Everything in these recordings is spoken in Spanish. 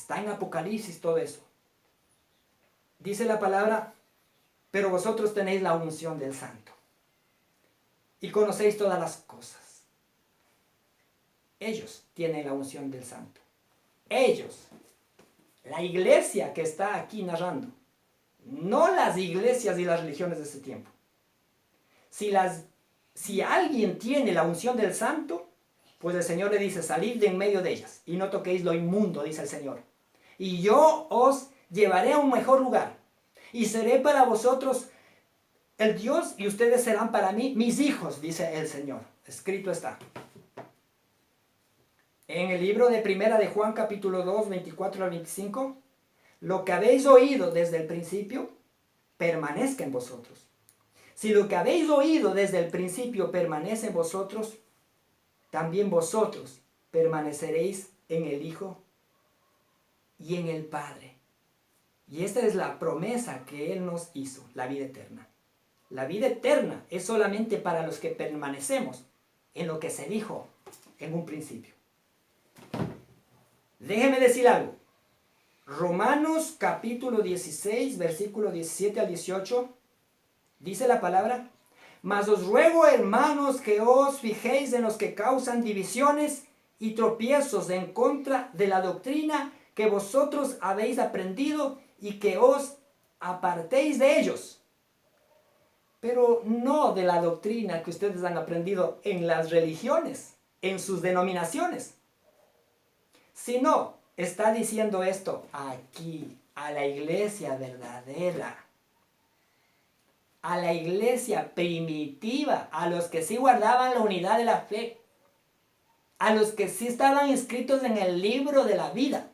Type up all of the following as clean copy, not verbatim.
Está en Apocalipsis todo eso. Dice la palabra, pero vosotros tenéis la unción del Santo y conocéis todas las cosas. Ellos tienen la unción del Santo. Ellos, la iglesia que está aquí narrando, no las iglesias y las religiones de ese tiempo. Si alguien tiene la unción del Santo, pues el Señor le dice, salid de en medio de ellas y no toquéis lo inmundo, dice el Señor. Y yo os llevaré a un mejor lugar y seré para vosotros el Dios y ustedes serán para mí mis hijos, dice el Señor. Escrito está. En el libro de Primera de Juan, capítulo 2, 24 al 25, lo que habéis oído desde el principio, permanezca en vosotros. Si lo que habéis oído desde el principio permanece en vosotros, también vosotros permaneceréis en el Hijo y en el Padre. Y esta es la promesa que Él nos hizo, la vida eterna. La vida eterna es solamente para los que permanecemos en lo que se dijo en un principio. Déjeme decir algo. Romanos capítulo 16, versículo 17 al 18, dice la palabra, mas os ruego, hermanos, que os fijéis en los que causan divisiones y tropiezos en contra de la doctrina que vosotros habéis aprendido y que os apartéis de ellos. Pero no de la doctrina que ustedes han aprendido en las religiones, en sus denominaciones. Sino, está diciendo esto aquí, a la iglesia verdadera, a la iglesia primitiva, a los que sí guardaban la unidad de la fe, a los que sí estaban inscritos en el libro de la vida,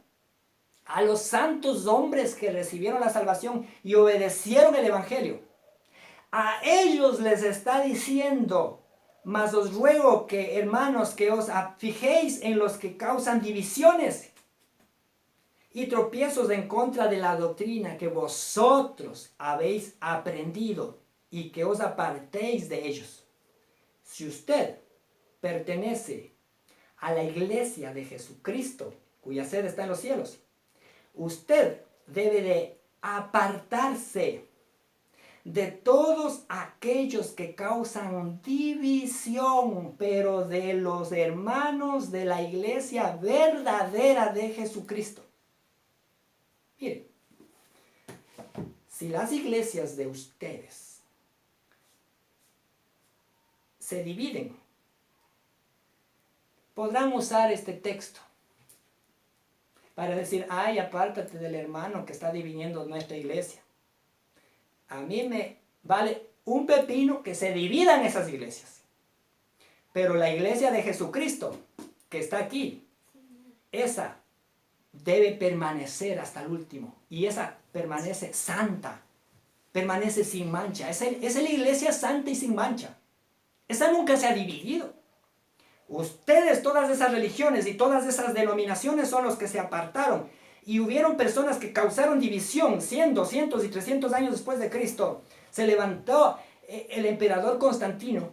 a los santos hombres que recibieron la salvación y obedecieron el evangelio. A ellos les está diciendo, mas os ruego que, hermanos, que os fijéis en los que causan divisiones y tropiezos en contra de la doctrina que vosotros habéis aprendido y que os apartéis de ellos. Si usted pertenece a la iglesia de Jesucristo, cuya sede está en los cielos, usted debe de apartarse de todos aquellos que causan división, pero de los hermanos de la iglesia verdadera de Jesucristo. Miren, si las iglesias de ustedes se dividen, podrán usar este texto para decir, ay, apártate del hermano que está dividiendo nuestra iglesia. A mí me vale un pepino que se dividan esas iglesias. Pero la iglesia de Jesucristo, que está aquí, esa debe permanecer hasta el último. Y esa permanece santa, permanece sin mancha. Es la iglesia santa y sin mancha. Esa nunca se ha dividido. Ustedes, todas esas religiones y todas esas denominaciones son los que se apartaron. Y hubieron personas que causaron división 100, 200 y 300 años después de Cristo. Se levantó el emperador Constantino.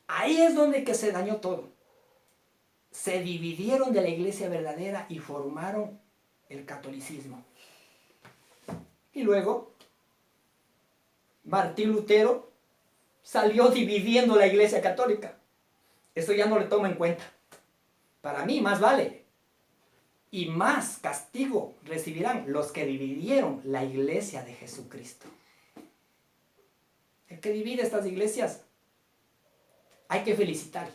Ahí es donde que se dañó todo. Se dividieron de la iglesia verdadera y formaron el catolicismo. Y luego, Martín Lutero salió dividiendo la iglesia católica. Eso ya no le tomo en cuenta. Para mí más vale. Y más castigo recibirán los que dividieron la iglesia de Jesucristo. El que divide estas iglesias, hay que felicitarle.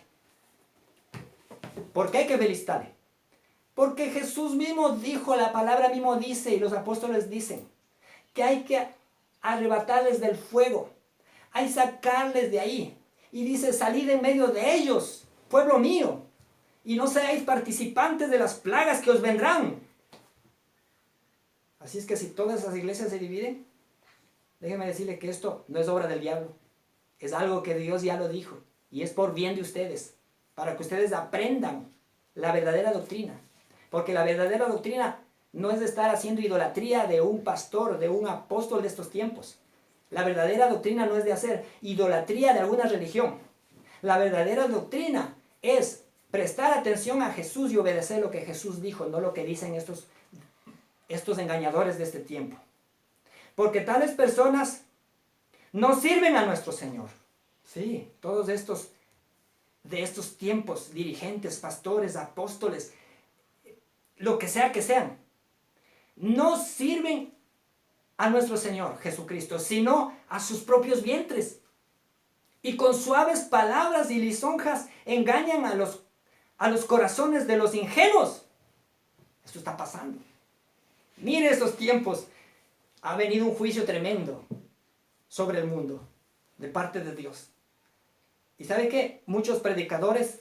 ¿Por qué hay que felicitarle? Porque Jesús mismo dijo, la palabra mismo dice, y los apóstoles dicen, que hay que arrebatarles del fuego, hay que sacarles de ahí. Y dice, salid en medio de ellos, pueblo mío, y no seáis participantes de las plagas que os vendrán. Así es que si todas esas iglesias se dividen, déjeme decirle que esto no es obra del diablo. Es algo que Dios ya lo dijo. Y es por bien de ustedes. Para que ustedes aprendan la verdadera doctrina. Porque la verdadera doctrina no es de estar haciendo idolatría de un pastor, de un apóstol de estos tiempos. La verdadera doctrina no es de hacer idolatría de alguna religión. La verdadera doctrina es prestar atención a Jesús y obedecer lo que Jesús dijo, no lo que dicen estos engañadores de este tiempo. Porque tales personas no sirven a nuestro Señor. Sí, todos estos de estos tiempos, dirigentes, pastores, apóstoles, lo que sea que sean, no sirven a nuestro Señor Jesucristo, sino a sus propios vientres. Y con suaves palabras y lisonjas engañan a los corazones de los ingenuos. Esto está pasando. Mire estos tiempos. Ha venido un juicio tremendo sobre el mundo de parte de Dios. ¿Y sabe qué? Muchos predicadores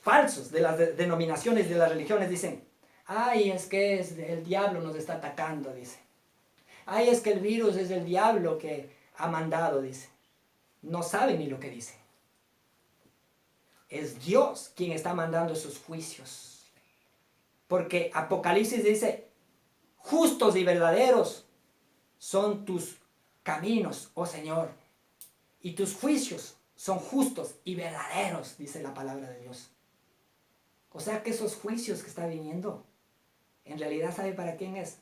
falsos de las denominaciones, de las religiones, dicen: ay, es que el diablo nos está atacando, dice. Ay, es que el virus es el diablo que ha mandado, dice. No sabe ni lo que dice. Es Dios quien está mandando esos juicios. Porque Apocalipsis dice: justos y verdaderos son tus caminos, oh Señor, y tus juicios son justos y verdaderos, dice la palabra de Dios. O sea que esos juicios que está viniendo, en realidad, ¿sabe para quién es?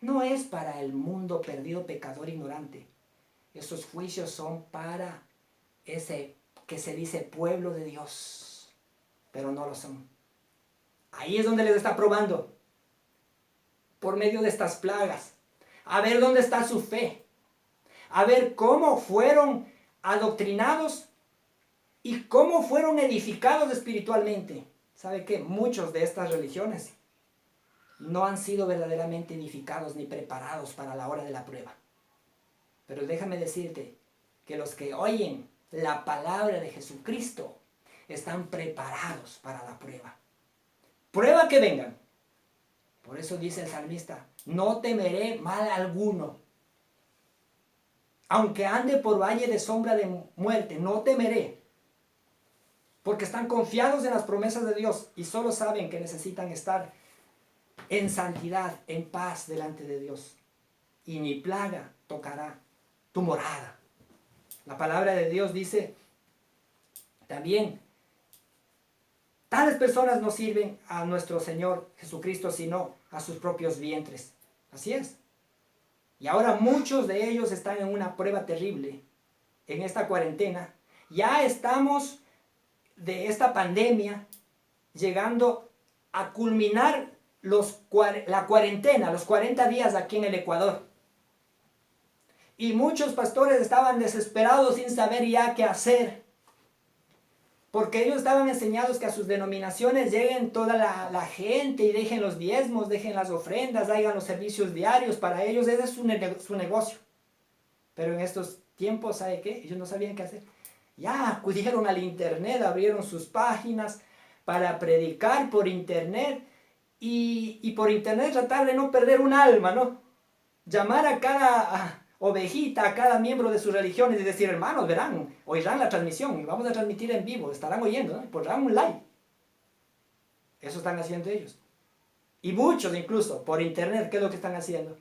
No es para el mundo perdido, pecador, ignorante. Esos juicios son para ese que se dice pueblo de Dios, pero no lo son. Ahí es donde les está probando, por medio de estas plagas, a ver dónde está su fe, a ver cómo fueron adoctrinados y cómo fueron edificados espiritualmente. ¿Sabe qué? Muchos de estas religiones no han sido verdaderamente edificados ni preparados para la hora de la prueba. Pero déjame decirte que los que oyen la palabra de Jesucristo están preparados para la prueba. Prueba que vengan. Por eso dice el salmista: no temeré mal alguno. Aunque ande por valle de sombra de muerte, no temeré. Porque están confiados en las promesas de Dios y solo saben que necesitan estar en santidad, en paz delante de Dios. Y ni plaga tocará tu morada. La palabra de Dios dice también: tales personas no sirven a nuestro Señor Jesucristo, sino a sus propios vientres. Así es. Y ahora muchos de ellos están en una prueba terrible en esta cuarentena. Ya estamos de esta pandemia llegando a culminar la cuarentena, los 40 días aquí en el Ecuador. Y muchos pastores estaban desesperados sin saber ya qué hacer. Porque ellos estaban enseñados que a sus denominaciones lleguen toda la gente y dejen los diezmos, dejen las ofrendas, hagan los servicios diarios. Para ellos ese es su negocio. Pero en estos tiempos, ¿sabe qué? Ellos no sabían qué hacer. Ya acudieron al internet, abrieron sus páginas para predicar por internet. Y por internet tratar de no perder un alma, ¿no? Llamar a cada ovejita, a cada miembro de sus religiones y decir: hermanos, verán, oirán la transmisión, vamos a transmitir en vivo, estarán oyendo, ¿no? Pondrán un like. Eso están haciendo ellos. Y muchos incluso, por internet, ¿qué es lo que están haciendo?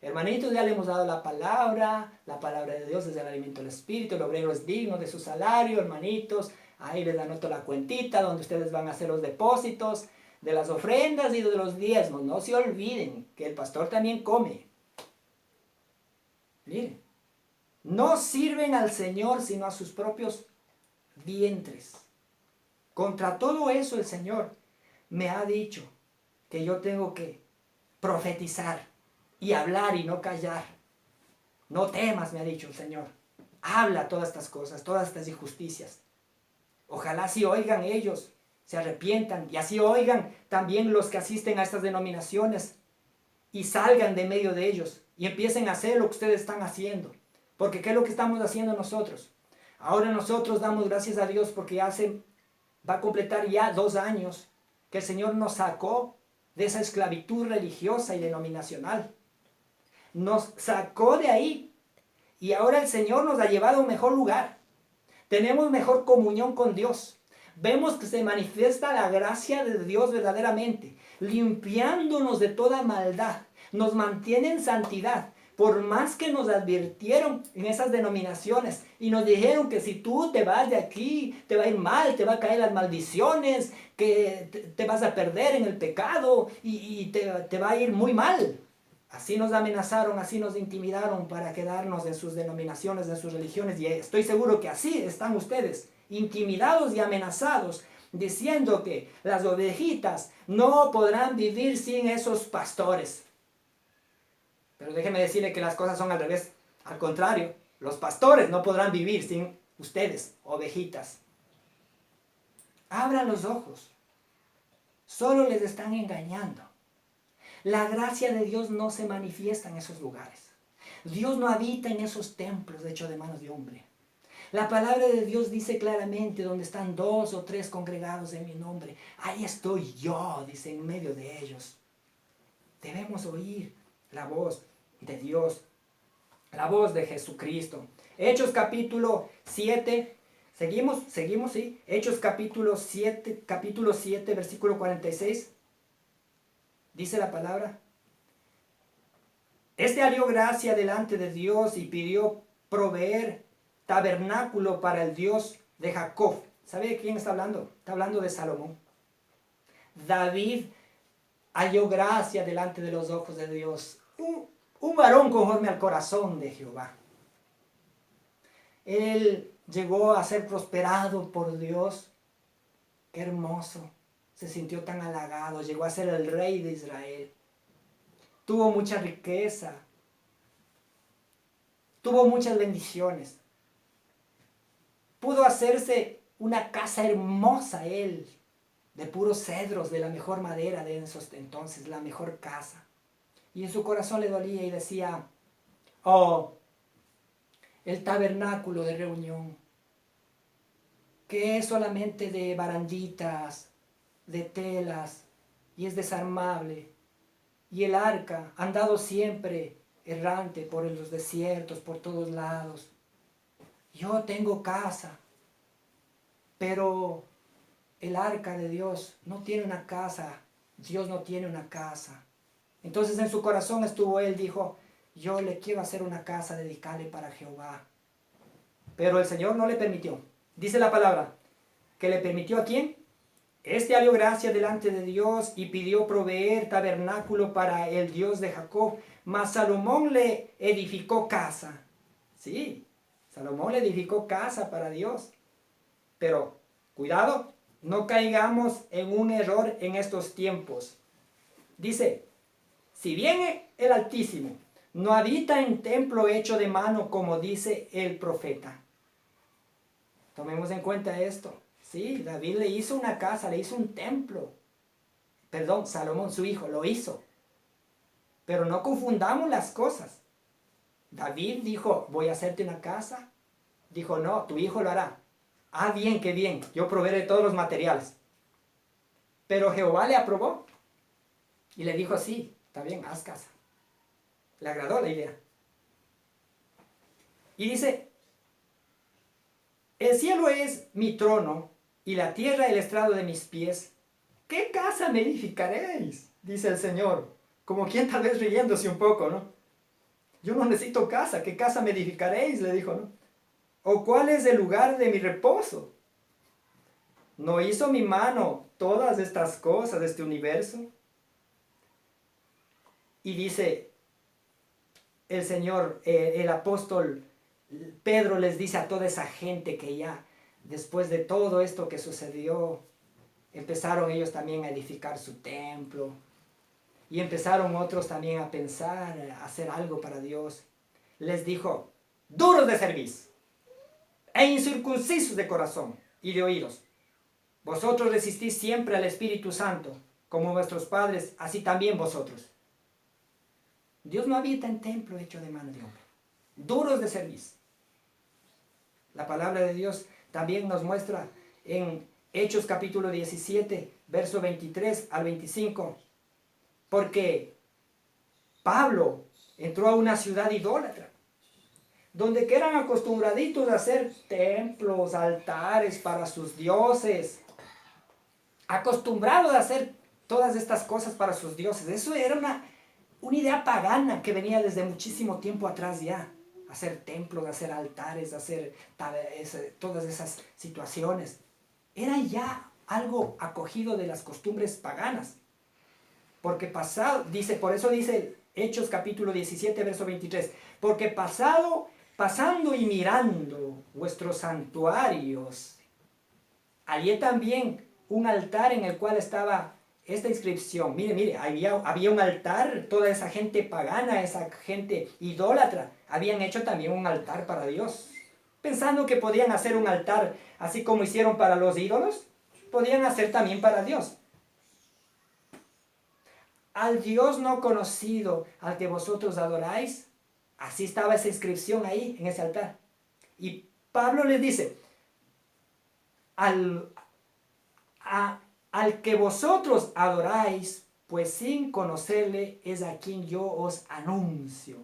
Hermanitos, ya le hemos dado la palabra de Dios es el alimento del espíritu, el obrero es digno de su salario, hermanitos, ahí les anoto la cuentita donde ustedes van a hacer los depósitos de las ofrendas y de los diezmos. No se olviden que el pastor también come. Miren, no sirven al Señor sino a sus propios vientres. Contra todo eso el Señor me ha dicho que yo tengo que profetizar y hablar y no callar. No temas, me ha dicho el Señor. Habla todas estas cosas, todas estas injusticias. Ojalá si oigan ellos, se arrepientan, y así oigan también los que asisten a estas denominaciones y salgan de medio de ellos y empiecen a hacer lo que ustedes están haciendo. Porque ¿qué es lo que estamos haciendo nosotros? Ahora nosotros damos gracias a Dios porque va a completar ya 2 años que el Señor nos sacó de esa esclavitud religiosa y denominacional. Nos sacó de ahí y ahora el Señor nos ha llevado a un mejor lugar. Tenemos mejor comunión con Dios. Vemos que se manifiesta la gracia de Dios verdaderamente, limpiándonos de toda maldad. Nos mantiene en santidad. Por más que nos advirtieron en esas denominaciones y nos dijeron que si tú te vas de aquí, te va a ir mal, te va a caer las maldiciones, que te vas a perder en el pecado y te va a ir muy mal. Así nos amenazaron, así nos intimidaron para quedarnos en sus denominaciones, en sus religiones. Y estoy seguro que así están ustedes, intimidados y amenazados, diciendo que las ovejitas no podrán vivir sin esos pastores. Pero déjeme decirle que las cosas son al revés. Al contrario, los pastores no podrán vivir sin ustedes, ovejitas. Abran los ojos. Solo les están engañando. La gracia de Dios no se manifiesta en esos lugares. Dios no habita en esos templos hechos de manos de hombre. La palabra de Dios dice claramente, donde están 2 o 3 congregados en mi nombre, ahí estoy yo, dice, en medio de ellos. Debemos oír la voz de Dios, la voz de Jesucristo. Hechos capítulo 7, seguimos, ¿sí? Hechos capítulo 7, versículo 46. Dice la palabra: este halló gracia delante de Dios y pidió proveer tabernáculo para el Dios de Jacob. ¿Sabe de quién está hablando? Está hablando de Salomón. David halló gracia delante de los ojos de Dios. Un varón conforme al corazón de Jehová. Él llegó a ser prosperado por Dios. Qué hermoso. Se sintió tan halagado. Llegó a ser el rey de Israel. Tuvo mucha riqueza. Tuvo muchas bendiciones. Pudo hacerse una casa hermosa él, de puros cedros, de la mejor madera de esos entonces, la mejor casa. Y en su corazón le dolía y decía: oh, el tabernáculo de reunión, que es solamente de baranditas, de telas, y es desarmable. Y el arca, andado siempre errante por los desiertos, por todos lados. Yo tengo casa, pero el arca de Dios no tiene una casa. Dios no tiene una casa. Entonces en su corazón estuvo él, dijo: yo le quiero hacer una casa dedicada para Jehová. Pero el Señor no le permitió. Dice la palabra, ¿que le permitió a quién? Este halló gracia delante de Dios y pidió proveer tabernáculo para el Dios de Jacob. Mas Salomón le edificó casa. Sí, Salomón le edificó casa para Dios. Pero, cuidado, no caigamos en un error en estos tiempos. Dice: si bien el Altísimo no habita en templo hecho de mano, como dice el profeta. Tomemos en cuenta esto. Sí, David le hizo una casa, le hizo un templo. Perdón, Salomón, su hijo, lo hizo. Pero no confundamos las cosas. David dijo: voy a hacerte una casa. Dijo: no, tu hijo lo hará. Ah, bien, qué bien, yo proveeré todos los materiales. Pero Jehová le aprobó y le dijo: sí, está bien, haz casa. Le agradó la idea. Y dice: el cielo es mi trono y la tierra el estrado de mis pies. ¿Qué casa me edificaréis?, dice el Señor, como quien tal vez riéndose un poco, ¿no? Yo no necesito casa, ¿qué casa me edificaréis?, le dijo, ¿no? ¿O cuál es el lugar de mi reposo? ¿No hizo mi mano todas estas cosas de este universo? Y dice el Señor, el apóstol Pedro les dice a toda esa gente que ya después de todo esto que sucedió, empezaron ellos también a edificar su templo y empezaron otros también a pensar, a hacer algo para Dios. Les dijo: duros de cerviz e incircuncisos de corazón y de oídos, vosotros resistís siempre al Espíritu Santo, como vuestros padres, así también vosotros. Dios no habita en templo hecho de mano de hombre. Duros de cerviz. La palabra de Dios también nos muestra en Hechos capítulo 17, verso 23 al 25, porque Pablo entró a una ciudad idólatra, donde que eran acostumbraditos a hacer templos, altares para sus dioses, acostumbrados a hacer todas estas cosas para sus dioses. Eso era una idea pagana que venía desde muchísimo tiempo atrás ya. Hacer templos, hacer altares, hacer todas esas situaciones. Era ya algo acogido de las costumbres paganas. Porque pasado, dice, por eso dice Hechos capítulo 17, verso 23, porque pasando y mirando vuestros santuarios, allí también un altar en el cual estaba esta inscripción. Mire, había un altar, toda esa gente pagana, esa gente idólatra, habían hecho también un altar para Dios. Pensando que podían hacer un altar así como hicieron para los ídolos, podían hacer también para Dios. Al Dios no conocido, al que vosotros adoráis, así estaba esa inscripción ahí, en ese altar. Y Pablo les dice, al que vosotros adoráis, pues sin conocerle es a quien yo os anuncio.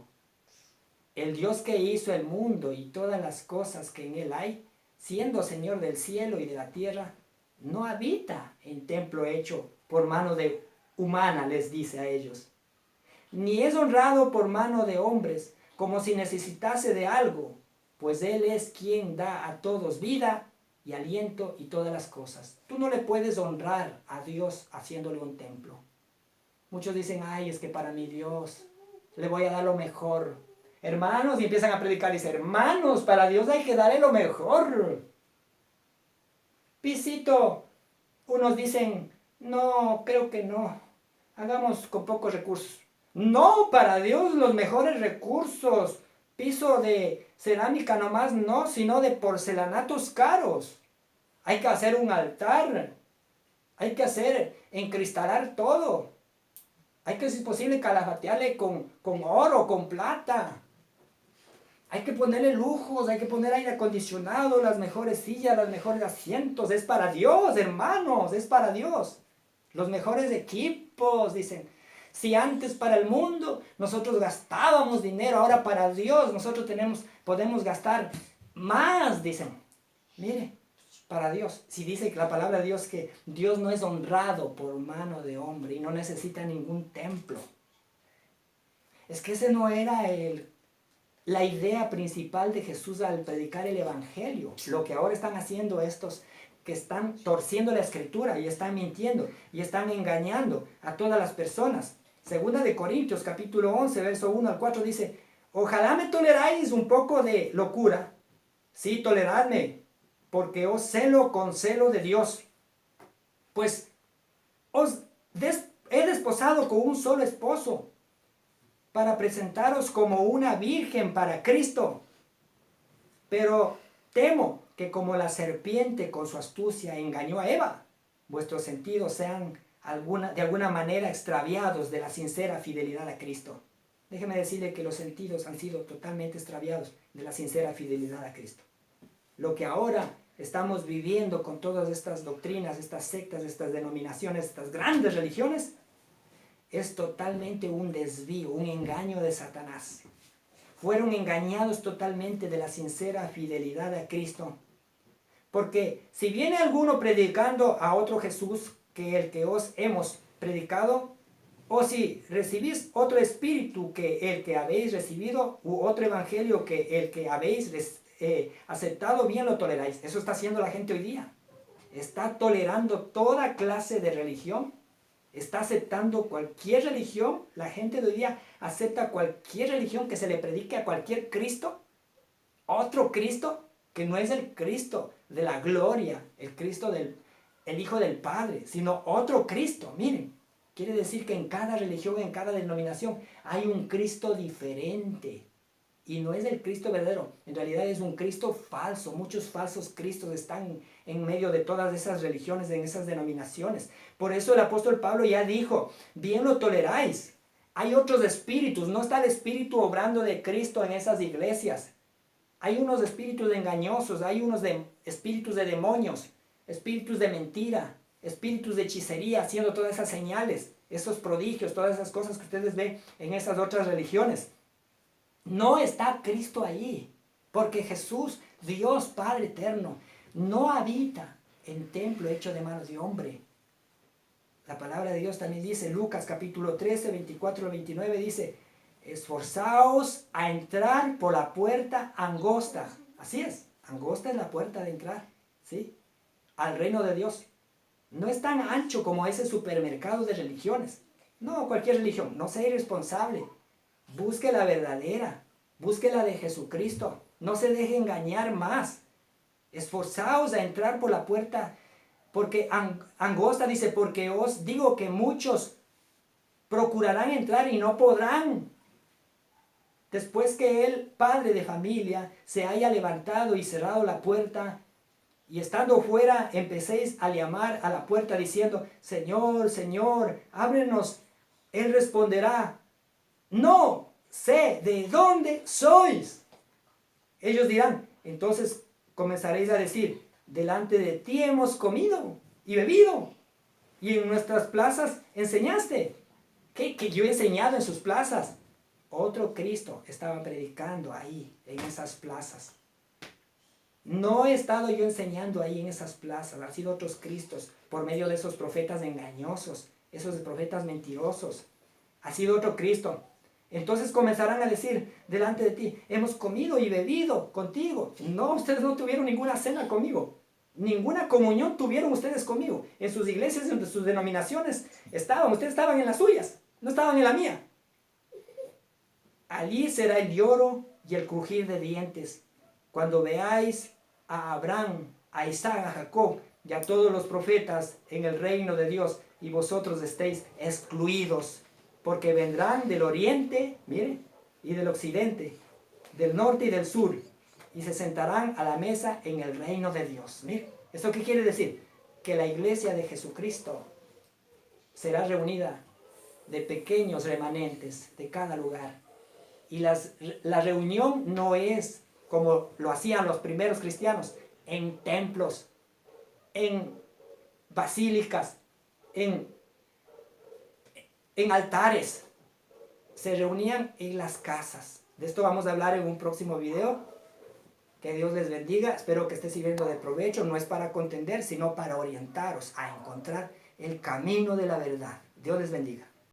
El Dios que hizo el mundo y todas las cosas que en él hay, siendo Señor del cielo y de la tierra, no habita en templo hecho por mano de humana, les dice a ellos, ni es honrado por mano de hombres, como si necesitase de algo, pues Él es quien da a todos vida y aliento y todas las cosas. Tú no le puedes honrar a Dios haciéndole un templo. Muchos dicen, ay, es que para mi Dios le voy a dar lo mejor. Hermanos, y empiezan a predicar y dicen, hermanos, para Dios hay que darle lo mejor. Pisito, unos dicen, no, creo que no. Hagamos con pocos recursos. No, para Dios los mejores recursos. Piso de cerámica nomás no, sino de porcelanatos caros. Hay que hacer un altar. Hay que encristalar todo. Hay que, si es posible, calafatearle con oro, con plata. Hay que ponerle lujos, hay que poner aire acondicionado, las mejores sillas, los mejores asientos. Es para Dios, hermanos, es para Dios. Los mejores equipos, dicen. Si antes para el mundo nosotros gastábamos dinero, ahora para Dios nosotros podemos gastar más, dicen. Mire, para Dios. Si dice la palabra de Dios que Dios no es honrado por mano de hombre y no necesita ningún templo. Es que ese no era la idea principal de Jesús al predicar el Evangelio. Lo que ahora están haciendo estos que están torciendo la escritura y están mintiendo y están engañando a todas las personas. Segunda de Corintios capítulo 11 verso 1 al 4 dice, ojalá me toleráis un poco de locura. Sí, toleradme, porque os celo con celo de Dios. Pues he desposado con un solo esposo para presentaros como una virgen para Cristo. Pero temo que como la serpiente con su astucia engañó a Eva, vuestros sentidos sean de alguna manera extraviados de la sincera fidelidad a Cristo. Déjeme decirle que los sentidos han sido totalmente extraviados de la sincera fidelidad a Cristo. Lo que ahora estamos viviendo con todas estas doctrinas, estas sectas, estas denominaciones, estas grandes religiones, es totalmente un desvío, un engaño de Satanás. Fueron engañados totalmente de la sincera fidelidad a Cristo. Porque si viene alguno predicando a otro Jesús que el que os hemos predicado, o si recibís otro espíritu que el que habéis recibido, u otro evangelio que el que habéis aceptado, bien lo toleráis. Eso está haciendo la gente hoy día. Está tolerando toda clase de religión. Está aceptando cualquier religión. La gente de hoy día acepta cualquier religión que se le predique a cualquier Cristo. Otro Cristo que no es el Cristo de la gloria, el Cristo el Hijo del Padre, sino otro Cristo. Miren, quiere decir que en cada religión, en cada denominación, hay un Cristo diferente. Y no es el Cristo verdadero, en realidad es un Cristo falso. Muchos falsos Cristos están en medio de todas esas religiones, en esas denominaciones. Por eso el apóstol Pablo ya dijo, bien lo toleráis. Hay otros espíritus, no está el espíritu obrando de Cristo en esas iglesias. Hay unos espíritus engañosos, hay unos espíritus de demonios, espíritus de mentira, espíritus de hechicería, haciendo todas esas señales, esos prodigios, todas esas cosas que ustedes ven en esas otras religiones. No está Cristo allí, porque Jesús, Dios Padre eterno, no habita en templo hecho de manos de hombre. La palabra de Dios también dice, Lucas capítulo 13, 24 al 29, dice, esforzaos a entrar por la puerta angosta. Así es, angosta es la puerta de entrar, ¿sí? Al reino de Dios. No es tan ancho como ese supermercado de religiones. No, cualquier religión, no sea irresponsable. Busque la verdadera, busque la de Jesucristo. No se deje engañar más. Esforzaos a entrar por la puerta, porque angosta dice, porque os digo que muchos procurarán entrar y no podrán. Después que el padre de familia se haya levantado y cerrado la puerta, y estando fuera empecéis a llamar a la puerta diciendo, Señor, Señor, ábrenos. Él responderá, no sé de dónde sois. Ellos dirán, entonces comenzaréis a decir, delante de ti hemos comido y bebido, y en nuestras plazas enseñaste. ¿Qué? Que yo he enseñado en sus plazas. Otro Cristo estaba predicando ahí, en esas plazas. No he estado yo enseñando ahí en esas plazas, han sido otros Cristos, por medio de esos profetas engañosos, esos profetas mentirosos. Ha sido otro Cristo. Entonces comenzarán a decir delante de ti, hemos comido y bebido contigo. No, ustedes no tuvieron ninguna cena conmigo. Ninguna comunión tuvieron ustedes conmigo. En sus iglesias, en sus denominaciones estaban. Ustedes estaban en las suyas, no estaban en la mía. Allí será el lloro y el crujir de dientes. Cuando veáis a Abraham, a Isaac, a Jacob y a todos los profetas en el reino de Dios y vosotros estéis excluidos, porque vendrán del oriente, mire, y del occidente, del norte y del sur, y se sentarán a la mesa en el reino de Dios. Mire, ¿esto qué quiere decir? Que la iglesia de Jesucristo será reunida de pequeños remanentes de cada lugar. Y la reunión no es como lo hacían los primeros cristianos, en templos, en basílicas, en altares. Se reunían en las casas. De esto vamos a hablar en un próximo video. Que Dios les bendiga. Espero que esté sirviendo de provecho. No es para contender, sino para orientaros a encontrar el camino de la verdad. Dios les bendiga.